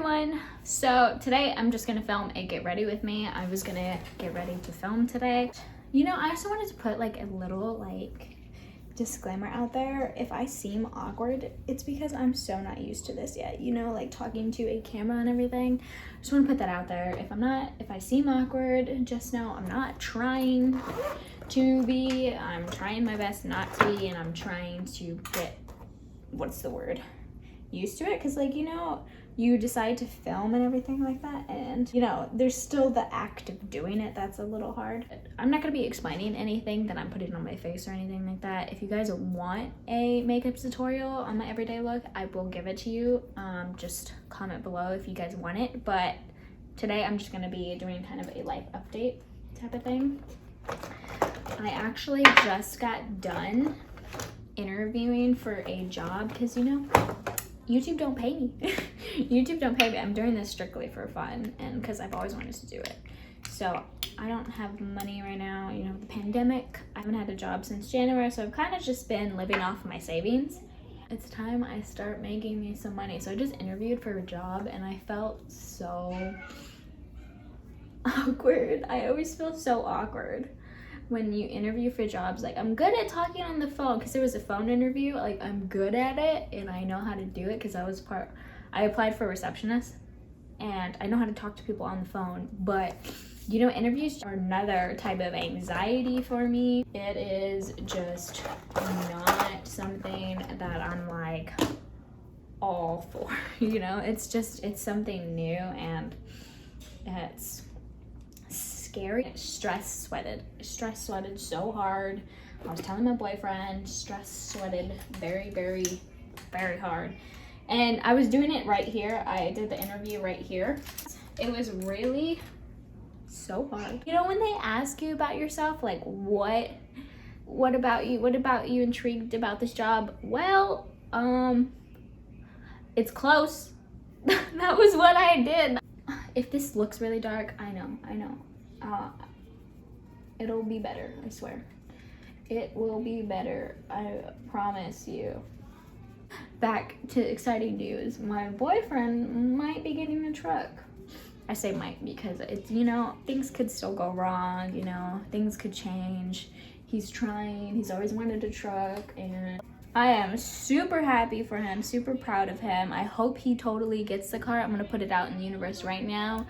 everyone. So today I'm just gonna film a get ready with me. I was gonna get ready to film today. You know, I also wanted to put like a little disclaimer out there. If I seem awkward, it's because I'm so not used to this yet, you know, like talking to a camera and everything. Just want to put that out there. If I seem awkward, just know I'm not trying to be. I'm trying my best not to be, and I'm trying to get, what's the word, used to it, because like, you know, you decide to film and everything like that, and you know, there's still the act of doing it that's a little hard. I'm not going to be explaining anything that I'm putting on my face or anything like that. If you guys want a makeup tutorial on my everyday look, I will give it to you. Just comment below if you guys want it, but today I'm just going to be doing kind of a life update type of thing. I actually just got done interviewing for a job because, you know, YouTube don't pay me. YouTube don't pay me. I'm doing this strictly for fun and because I've always wanted to do it. So I don't have money right now, you know, the pandemic. I haven't had a job since January, so I've kind of just been living off my savings. It's time I start making me some money. So I just interviewed for a job and I felt so awkward. I always feel so awkward when you interview for jobs. Like, I'm good at talking on the phone because it was a phone interview. Like, I'm good at it and I know how to do it because I applied for a receptionist and I know how to talk to people on the phone. But you know, interviews are another type of anxiety for me. It is just not something that I'm like all for, you know. It's something new and it's scary. Stress sweated so hard. I was telling my boyfriend, stress sweated very, very, very hard. And I was doing it right here. I did the interview right here. It was really so hard. You know, when they ask you about yourself, like what about you intrigued about this job? Well, it's close. That was what I did. If this looks really dark, I know. It'll be better, I swear. It will be better, I promise you. Back to exciting news. My boyfriend might be getting a truck. I say might because it's, you know, things could still go wrong, you know, things could change. He's trying, he's always wanted a truck, and I am super happy for him, super proud of him. I hope he totally gets the car. I'm gonna put it out in the universe right now.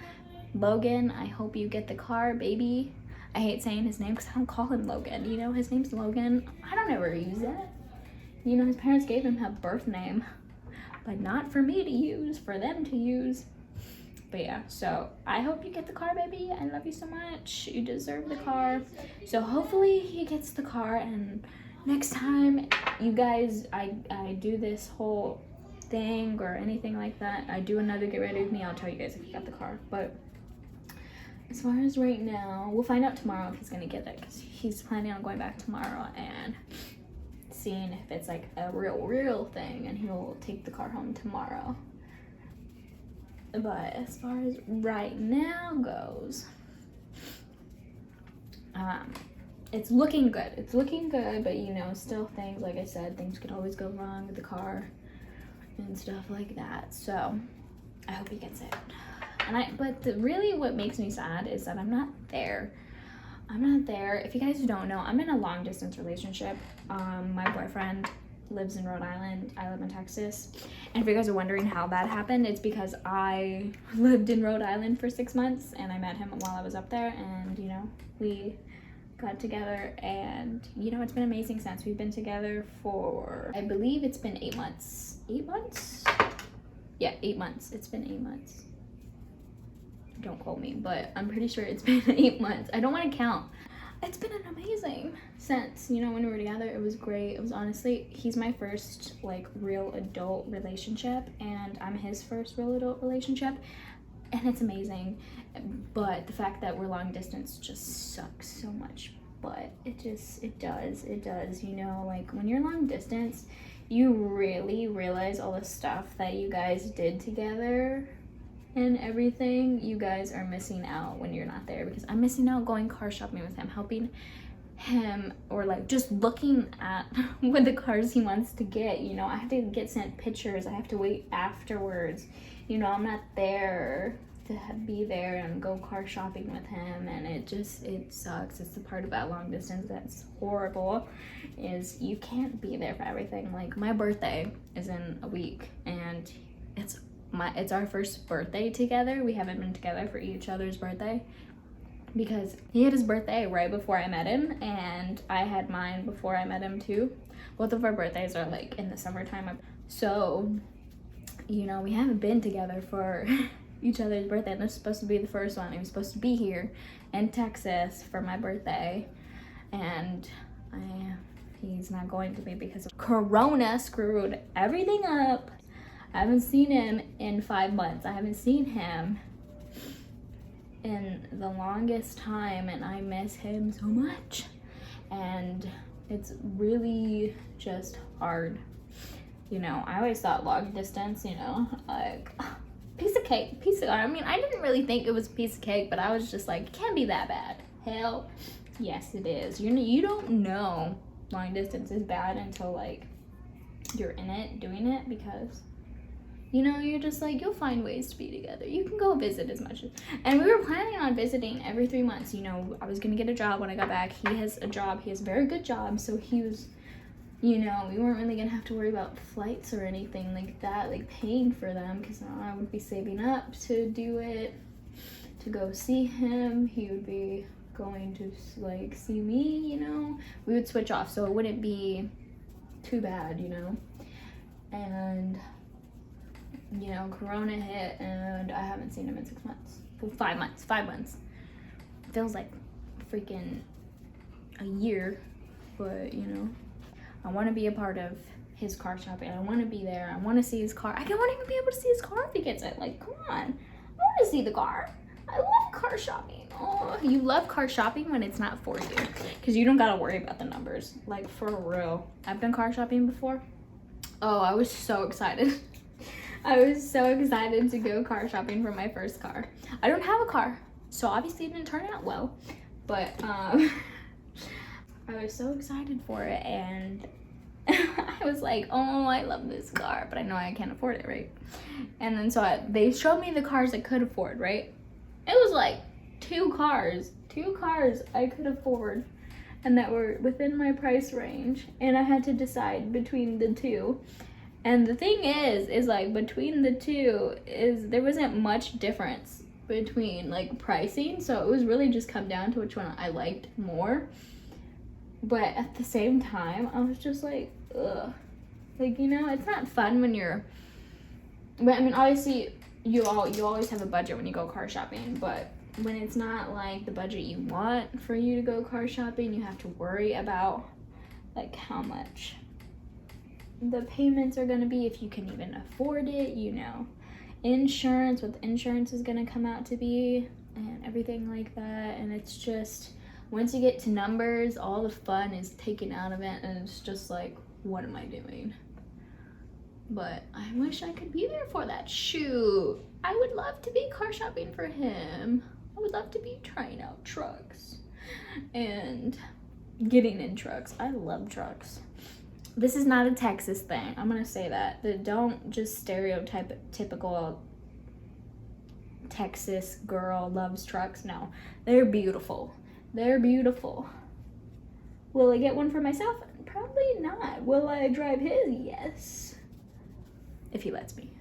Logan, I hope you get the car, baby. I hate saying his name because I don't call him Logan, you know, his name's Logan. I don't ever use that. You know, his parents gave him a birth name, but not for me to use, for them to use. But yeah, so I hope you get the car, baby. I love you so much. You deserve the car. So hopefully he gets the car, and next time you guys, I do this whole thing or anything like that, I do another get ready with me, I'll tell you guys if he got the car. But as far as right now, we'll find out tomorrow if he's gonna get it, because he's planning on going back tomorrow and seeing if it's like a real thing, and he'll take the car home tomorrow. But as far as right now goes, it's looking good. It's looking good, but you know, still things, like I said, things could always go wrong with the car and stuff like that. So I hope he gets it. But really what makes me sad is that I'm not there. If you guys don't know, I'm in a long distance relationship. My boyfriend lives in Rhode Island, I live in Texas. And if you guys are wondering how that happened, it's because I lived in Rhode Island for 6 months and I met him while I was up there, and you know, we got together, and you know, it's been amazing since. We've been together for, I believe it's been 8 months. 8 months? Yeah, 8 months. It's been 8 months. Don't quote me, but I'm pretty sure it's been 8 months. I don't want to count. It's been an amazing since, you know, when we were together. It was great. It was honestly, he's my first like real adult relationship, and I'm his first real adult relationship, and it's amazing. But the fact that we're long distance just sucks so much. But it does, you know, like when you're long distance, you really realize all the stuff that you guys did together and everything you guys are missing out when you're not there. Because I'm missing out going car shopping with him, helping him, or like just looking at what the cars he wants to get. You know, I have to get sent pictures, I have to wait afterwards, you know, I'm not there to be there and go car shopping with him, and it sucks. It's the part about long distance that's horrible, is you can't be there for everything. Like, my birthday is in a week, and it's our first birthday together. We haven't been together for each other's birthday because he had his birthday right before I met him, and I had mine before I met him too. Both of our birthdays are like in the summertime, so you know, we haven't been together for each other's birthday, and this is supposed to be the first one. He was supposed to be here in Texas for my birthday, and he's not going to be because of Corona screwed everything up. I haven't seen him in 5 months. I haven't seen him in the longest time, and I miss him so much, and it's really just hard. You know, I always thought long distance, you know, like piece of cake, I mean, I didn't really think it was a piece of cake, but I was just like, it can't be that bad. Hell yes, it is. You don't know long distance is bad until like you're in it, doing it, because you know, you're just like, you'll find ways to be together. You can go visit as much as, and we were planning on visiting every 3 months. You know, I was gonna get a job when I got back. He has a job, he has a very good job, so he was, you know, we weren't really gonna have to worry about flights or anything like that, like paying for them, because I would be saving up to do it, to go see him. He would be going to like see me, you know. We would switch off, so it wouldn't be too bad, you know. And you know, Corona hit, and I haven't seen him in 6 months. Well, 5 months. 5 months. Feels like freaking a year, but you know, I want to be a part of his car shopping. I want to be there. I want to see his car. I don't want to even be able to see his car if he gets it. Like, come on. I want to see the car. I love car shopping. Oh, you love car shopping when it's not for you, because you don't got to worry about the numbers. Like, for real. I've done car shopping before. Oh, I was so excited. I was so excited to go car shopping for my first car. I don't have a car, so obviously it didn't turn out well, but I was so excited for it, and I was like, oh, I love this car, but I know I can't afford it, right? And then so they showed me the cars I could afford, right? It was like two cars I could afford, and that were within my price range, and I had to decide between the two. And the thing is like, between the two, there wasn't much difference between like pricing, so it was really just come down to which one I liked more. But at the same time, I was just like, ugh. Like, you know, it's not fun when you're, but I mean, obviously you always have a budget when you go car shopping, but when it's not like the budget you want for you to go car shopping, you have to worry about like how much the payments are going to be, if you can even afford it, you know, insurance, what the insurance is going to come out to be, and everything like that. And it's just, once you get to numbers, all the fun is taken out of it, and it's just like, what am I doing? But I wish I could be there for that. Shoot, I would love to be car shopping for him. I would love to be trying out trucks and getting in trucks. I love trucks. This is not a Texas thing. I'm gonna say that. Don't just stereotype typical Texas girl loves trucks. No, they're beautiful. They're beautiful. Will I get one for myself? Probably not. Will I drive his? Yes. If he lets me.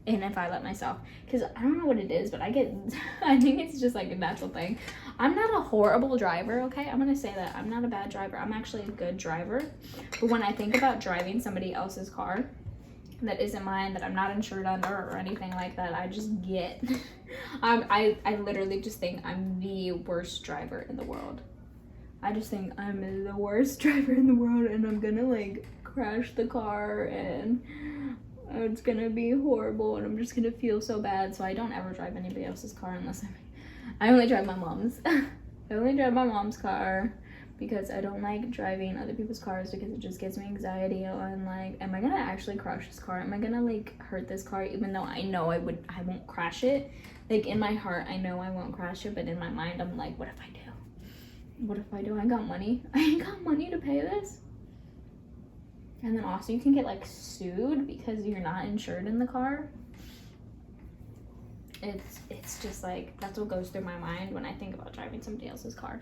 And if I let myself. Because I don't know what it is, but I think it's just like a natural thing. I'm not a horrible driver, okay? I'm gonna say that. I'm not a bad driver. I'm actually a good driver. But when I think about driving somebody else's car that isn't mine, that I'm not insured under or anything like that, I just get, I literally just think I'm the worst driver in the world. I just think I'm the worst driver in the world, and I'm gonna like crash the car, and it's gonna be horrible, and I'm just gonna feel so bad. So I don't ever drive anybody else's car unless I only drive my mom's. I only drive my mom's car because I don't like driving other people's cars, because it just gives me anxiety on like, am I gonna actually crash this car? Am I gonna like hurt this car? Even though I know I won't crash it. Like, in my heart, I know I won't crash it, but in my mind, I'm like, what if I do? What if I do? I got money. I ain't got money to pay this. And then also you can get like sued because you're not insured in the car. it's just like, that's what goes through my mind when I think about driving somebody else's car.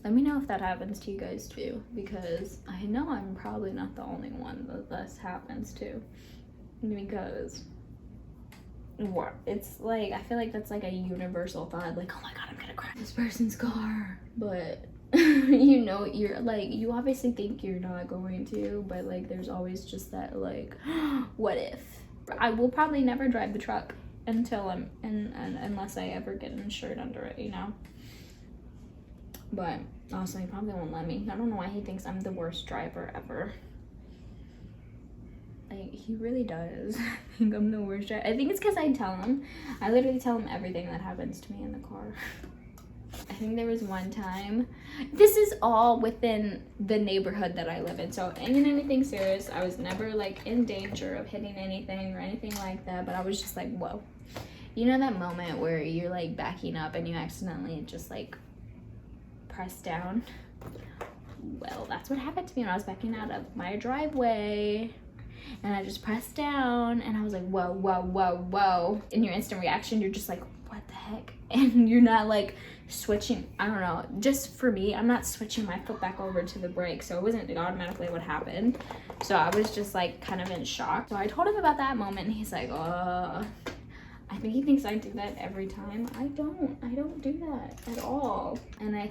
Let me know if that happens to you guys too, because I know I'm probably not the only one that this happens to. Because it's like, I feel like that's like a universal thought, like, oh my god, I'm gonna crash this person's car. But you know, you're like, you obviously think you're not going to, but like there's always just that like, what if? I will probably never drive the truck until I'm unless I ever get insured under it, you know. But also, he probably won't let me. I don't know why he thinks I'm the worst driver ever. Like, he really does think I'm the worst driver. I think it's because I tell him. I literally tell him everything that happens to me in the car. I think there was one time. This is all within the neighborhood that I live in. So, ain't anything serious. I was never, like, in danger of hitting anything or anything like that. But I was just like, whoa. You know that moment where you're, like, backing up and you accidentally just, like, press down? Well, that's what happened to me when I was backing out of my driveway. And I just pressed down and I was like, whoa, whoa, whoa, whoa. In your instant reaction, you're just like, what the heck? And you're not like switching, I don't know. Just for me, I'm not switching my foot back over to the brake. So it wasn't automatically what happened. So I was just like kind of in shock. So I told him about that moment and he's like, I think he thinks I do that every time. I don't do that at all. And I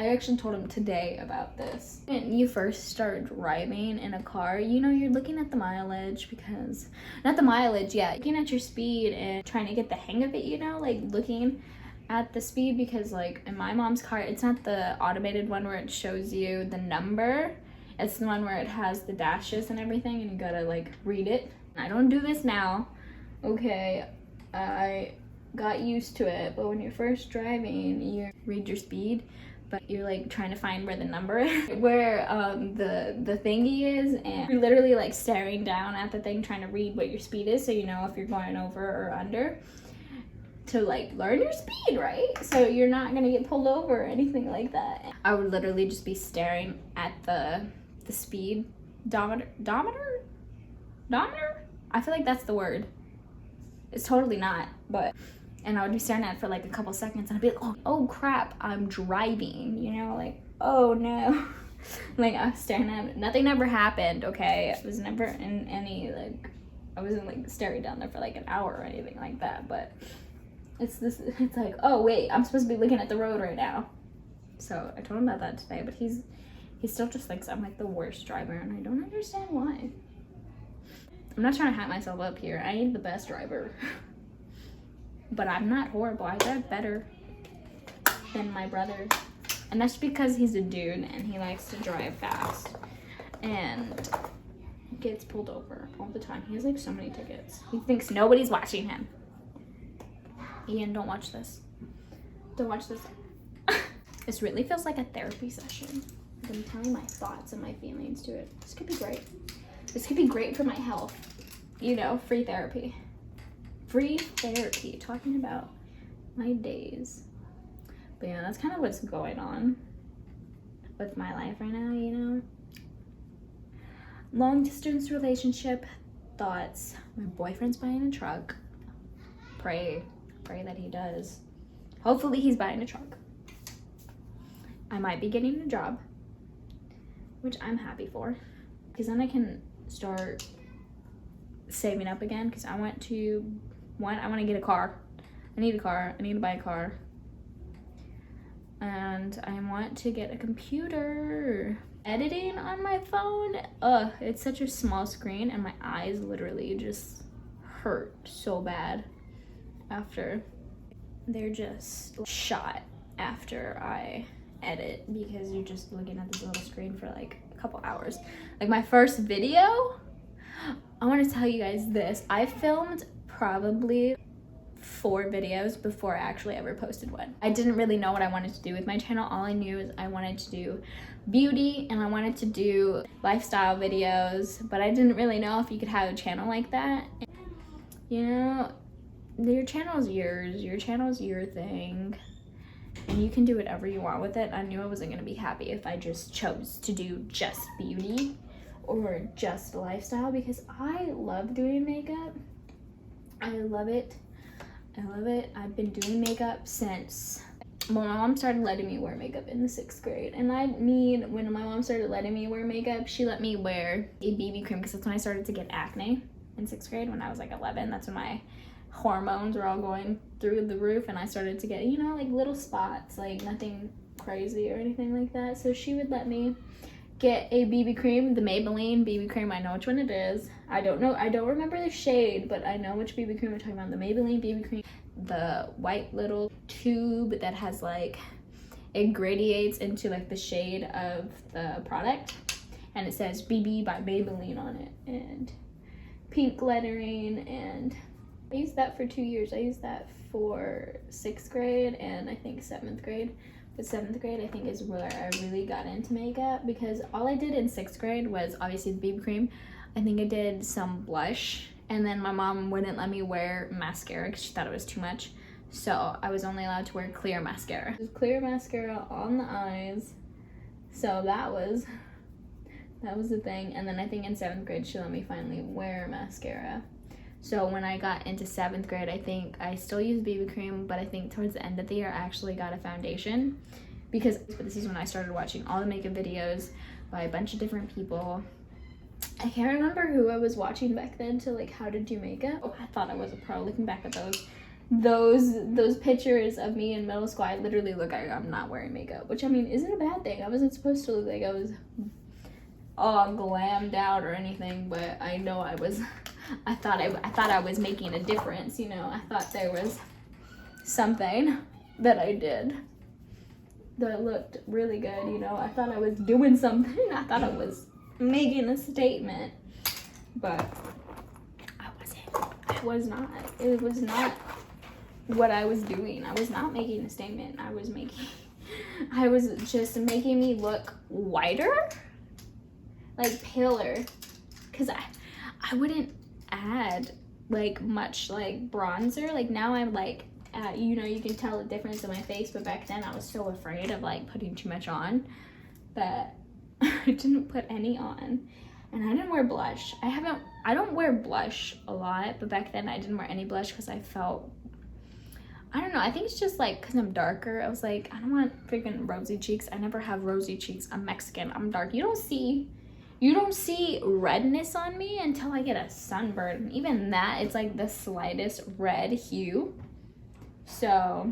actually told him today about this. When you first start driving in a car, you know, you're looking at the mileage because, not the mileage yet, looking at your speed and trying to get the hang of it, you know, like looking at the speed because like in my mom's car, it's not the automated one where it shows you the number. It's the one where it has the dashes and everything and you gotta like read it. I don't do this now. Okay, I got used to it, but when you're first driving, you read your speed, but you're like trying to find where the number is, where the thingy is, and you're literally like staring down at the thing trying to read what your speed is so you know if you're going over or under to like learn your speed, right? So you're not gonna get pulled over or anything like that. I would literally just be staring at the speed dometer? I feel like that's the word. It's totally not, but, and I would be staring at it for like a couple seconds and I'd be like, oh crap, I'm driving, you know, like, oh no. Like I was staring at it, nothing ever happened, okay? I was never in any, like, I wasn't like staring down there for like an hour or anything like that, but it's like, oh wait, I'm supposed to be looking at the road right now. So I told him about that today, but he still just thinks I'm like the worst driver and I don't understand why. I'm not trying to hype myself up here. I ain't the best driver. But I'm not horrible. I drive better than my brother. And that's because he's a dude and he likes to drive fast. And gets pulled over all the time. He has like so many tickets. He thinks nobody's watching him. Ian, don't watch this. Don't watch this. This really feels like a therapy session. I'm telling my thoughts and my feelings to it. This could be great. This could be great for my health. You know, free therapy. Free therapy. Talking about my days. But yeah, that's kind of what's going on with my life right now, you know. Long distance relationship thoughts. My boyfriend's buying a truck. Pray that he does. Hopefully he's buying a truck. I might be getting a job, which I'm happy for. Because then I can start saving up again because I want to get a car. I need a car. I need to buy a car. And I want to get a computer. Editing on my phone, it's such a small screen and my eyes literally just hurt so bad after. They're just shot after I edit because you're just looking at this little screen for like a couple hours. Like my first video, I want to tell you guys this. I filmed probably 4 videos before I actually ever posted one. I didn't really know what I wanted to do with my channel. All I knew is I wanted to do beauty and I wanted to do lifestyle videos, but I didn't really know if you could have a channel like that. You know, your channel is yours. Your channel is your thing. And you can do whatever you want with it. I knew I wasn't going to be happy if I just chose to do just beauty or just lifestyle because I love doing makeup. I love it. I love it. I've been doing makeup since, well, my mom started letting me wear makeup in the 6th grade. And I mean, when my mom started letting me wear makeup, she let me wear a BB cream because that's when I started to get acne in 6th grade when I was like 11. That's when my hormones were all going through the roof and I started to get, you know, like little spots, like nothing crazy or anything like that. So she would let me get a BB cream, the Maybelline BB cream. I know which one it is. I don't remember the shade, but I know which BB cream we're talking about. The Maybelline BB cream, the white little tube that has like, it gradiates into like the shade of the product, and it says BB by Maybelline on it, and pink lettering. And I used that for 2 years. I used that for 6th grade and I think 7th grade. But 7th grade I think is where I really got into makeup, because all I did in 6th grade was obviously the BB cream. I think I did some blush, and then my mom wouldn't let me wear mascara because she thought it was too much. So I was only allowed to wear clear mascara. Clear mascara on the eyes. So that was the thing. And then I think in 7th grade she let me finally wear mascara. So when I got into 7th grade, I think I still used BB cream, but I think towards the end of the year, I actually got a foundation, because this is when I started watching all the makeup videos by a bunch of different people. I can't remember who I was watching back then to like how to do makeup. Oh, I thought I was a pro. Looking back at those pictures of me in middle school, I literally look like I'm not wearing makeup, which I mean isn't a bad thing. I wasn't supposed to look like I was all glammed out or anything, but I know I was. I thought I was making a difference, you know. I thought there was something that I did that looked really good, you know. I thought I was doing something. I thought I was making a statement, but I wasn't. I was not. It was not what I was doing. I was not making a statement. I was just making me look whiter, like paler, because I wouldn't add like much like bronzer. Like now I'm like you know, you can tell the difference in my face, but back then I was so afraid of like putting too much on that I didn't put any on. And I didn't wear blush. I don't wear blush a lot, but back then I didn't wear any blush because I felt, I don't know, I think it's just like because I'm darker. I was like, I don't want freaking rosy cheeks. I never have rosy cheeks. I'm Mexican, I'm dark. You don't see redness on me until I get a sunburn. And even that, it's like the slightest red hue. So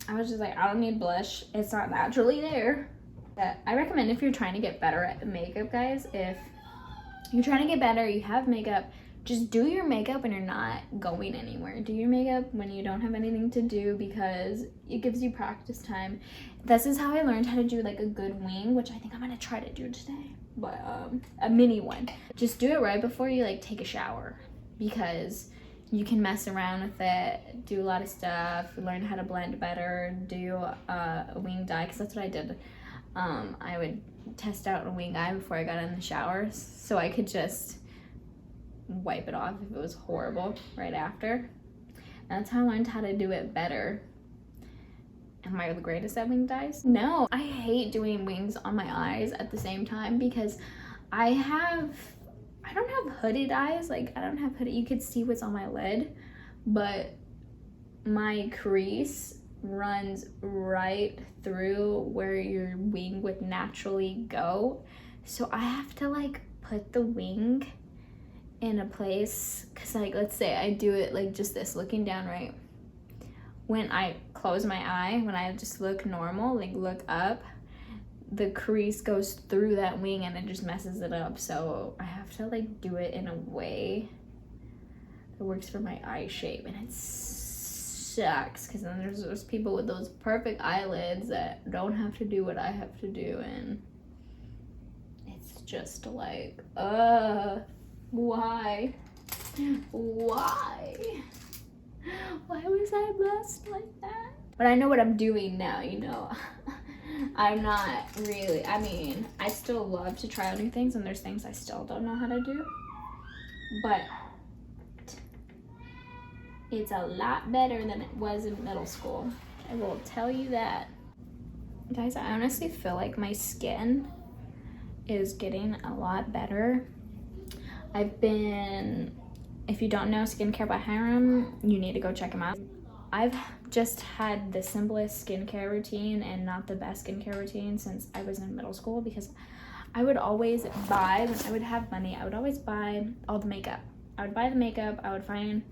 I was just like, I don't need blush. It's not naturally there. But I recommend, if you're trying to get better at makeup, guys, if you're trying to get better, you have makeup, just do your makeup when you're not going anywhere. Do your makeup when you don't have anything to do, because it gives you practice time. This is how I learned how to do like a good wing, which I think I'm gonna try to do today. But a mini one. Just do it right before you like take a shower, because you can mess around with it, do a lot of stuff, learn how to blend better, do a wing dye, because that's what I did. I would test out a wing eye before I got in the shower, so I could just wipe it off if it was horrible right after. And that's how I learned how to do it better. Am I the greatest at wing dyes? No, I hate doing wings on my eyes at the same time, because I don't have hooded eyes. Like, I don't have hooded, you could see what's on my lid, but my crease runs right through where your wing would naturally go. So I have to like put the wing in a place, because like, let's say I do it like just this, looking down, right? When I close my eye, when I just look normal, like look up, the crease goes through that wing and it just messes it up. So I have to like do it in a way that works for my eye shape, and it sucks, because then there's those people with those perfect eyelids that don't have to do what I have to do, and it's just like, why was I blessed like that? But I know what I'm doing now, you know. I'm not really, I mean, I still love to try out new things, and there's things I still don't know how to do, but it's a lot better than it was in middle school. I will tell you that. Guys, I honestly feel like my skin is getting a lot better. I've been if you don't know Skincare by Hiram, you need to go check him out. I've just had the simplest skincare routine and not the best skincare routine since I was in middle school, because I would always buy, when I would have money, I would always buy all the makeup. I would buy the makeup, I would find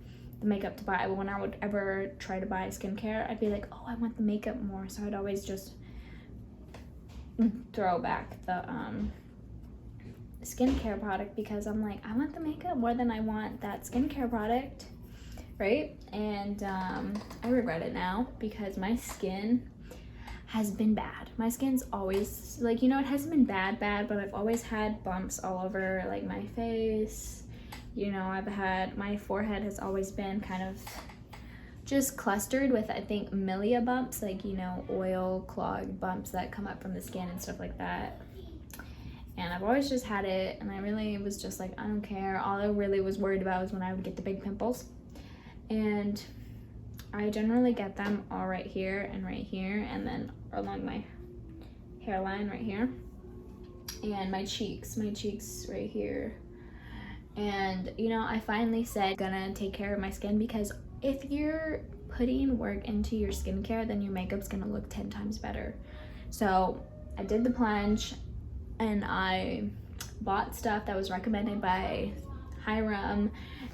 the makeup to buy. But when I would ever try to buy skincare, I'd be like, oh, I want the makeup more. So I'd always just throw back the skincare product, because I'm like, I want the makeup more than I want that skincare product, right? And I regret it now, because my skin has been bad. My skin's always, like, you know, it hasn't been bad, but I've always had bumps all over, like, my face. You know, I've had, my forehead has always been kind of just clustered with, I think, milia bumps, like, you know, oil clogged bumps that come up from the skin and stuff like that. And I've always just had it, and I really was just like, I don't care. All I really was worried about was when I would get the big pimples. And I generally get them all right here, and then along my hairline right here, and my cheeks right here. And, you know, I finally said, gonna take care of my skin, because if you're putting work into your skincare, then your makeup's gonna look 10 times better. So I did the plunge, and I bought stuff that was recommended by Hiram,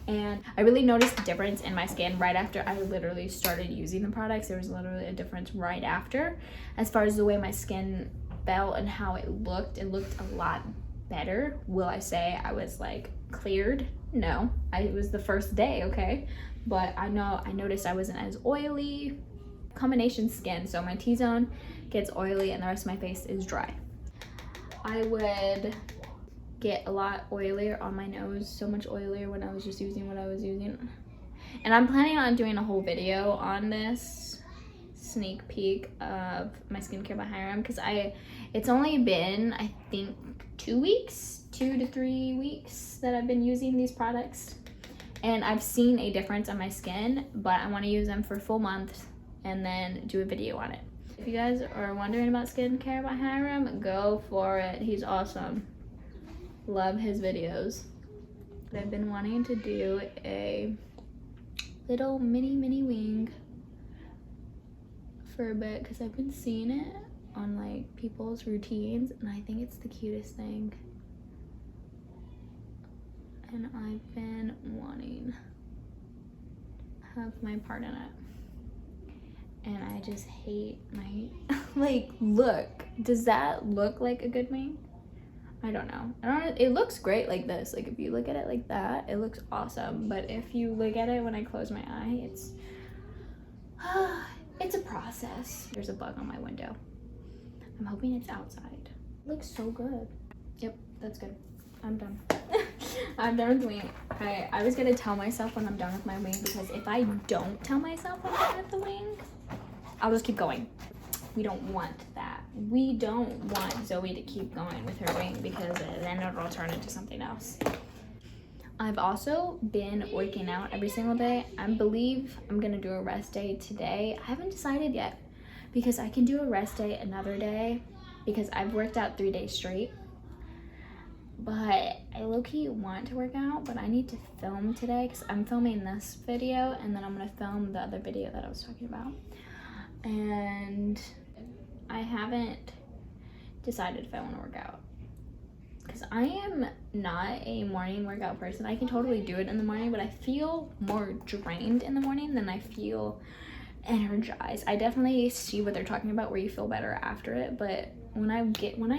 and I really noticed a difference in my skin right after I literally started using the products. There was literally a difference right after, as far as the way my skin felt and how it looked. It looked a lot better. Will I say I was like cleared? No, it was the first day, okay? But I noticed I wasn't as oily. Combination skin, so my T-zone gets oily and the rest of my face is dry. I would get a lot oilier on my nose, so much oilier when I was just using what I was using. And I'm planning on doing a whole video on this, sneak peek of my skincare by Hiram, because it's only been, I think, 2 to 3 weeks that I've been using these products, and I've seen a difference on my skin, but I want to use them for a full month and then do a video on it. If you guys are wondering about skincare by Hiram, go for it. He's awesome. Love his videos. I've been wanting to do a little mini wing for a bit, because I've been seeing it on like people's routines, and I think it's the cutest thing, and I've been wanting to have my part in it. And I just hate my like, look, does that look like a good wing? I don't know. It looks great like this. Like, if you look at it like that, it looks awesome. But if you look at it when I close my eye, it's a process. There's a bug on my window. I'm hoping it's outside. It looks so good. Yep, that's good. I'm done. I'm done with the wing. I was gonna tell myself when I'm done with my wing, because if I don't tell myself when I'm done with the wing, I'll just keep going. We don't want that. We don't want Zoe to keep going with her wing, because then it'll turn into something else. I've also been working out every single day. I believe I'm gonna do a rest day today. I haven't decided yet, because I can do a rest day another day, because I've worked out 3 days straight. But I low-key want to work out, but I need to film today, because I'm filming this video, and then I'm gonna film the other video that I was talking about. And I haven't decided if I want to work out, because I am not a morning workout person. I can totally do it in the morning, but I feel more drained in the morning than I feel energized. I definitely see what they're talking about, where you feel better after it, but when I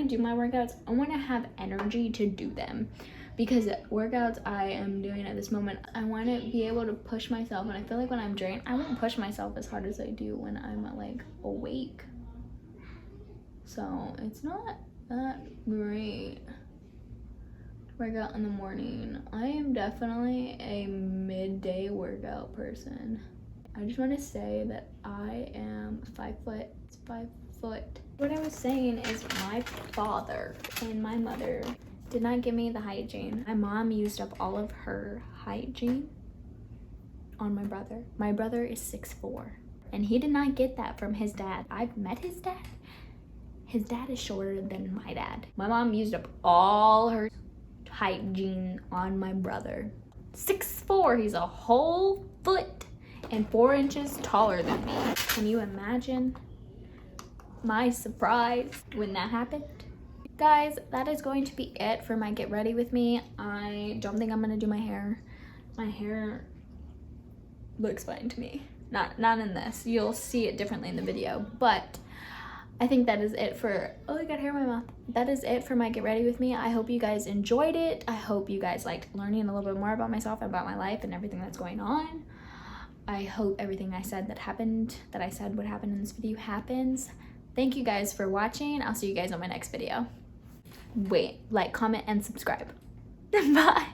do my workouts, I want to have energy to do them, because workouts I am doing at this moment, I want to be able to push myself, and I feel like when I'm drained, I won't push myself as hard as I do when I'm like awake. So it's not that great to work out in the morning. I am definitely a midday workout person. I just want to say that I am 5 foot. It's 5 foot. What I was saying is, my father and my mother did not give me the hygiene. My mom used up all of her hygiene on my brother. My brother is 6'4", and he did not get that from his dad. I've met his dad. His dad is shorter than my dad. My mom used up all her hygiene on my brother. 6'4". He's a whole foot and 4 inches taller than me. Can you imagine my surprise when that happened? Guys, that is going to be it for my get ready with me. I don't think I'm gonna do my hair. My hair looks fine to me. Not in this. You'll see it differently in the video, but I think that is it for, oh, I got hair in my mouth. That is it for my get ready with me. I hope you guys enjoyed it. I hope you guys liked learning a little bit more about myself and about my life and everything that's going on. I hope everything I said that I said would happen in this video happens. Thank you guys for watching. I'll see you guys on my next video. Wait, like, comment, and subscribe. Bye.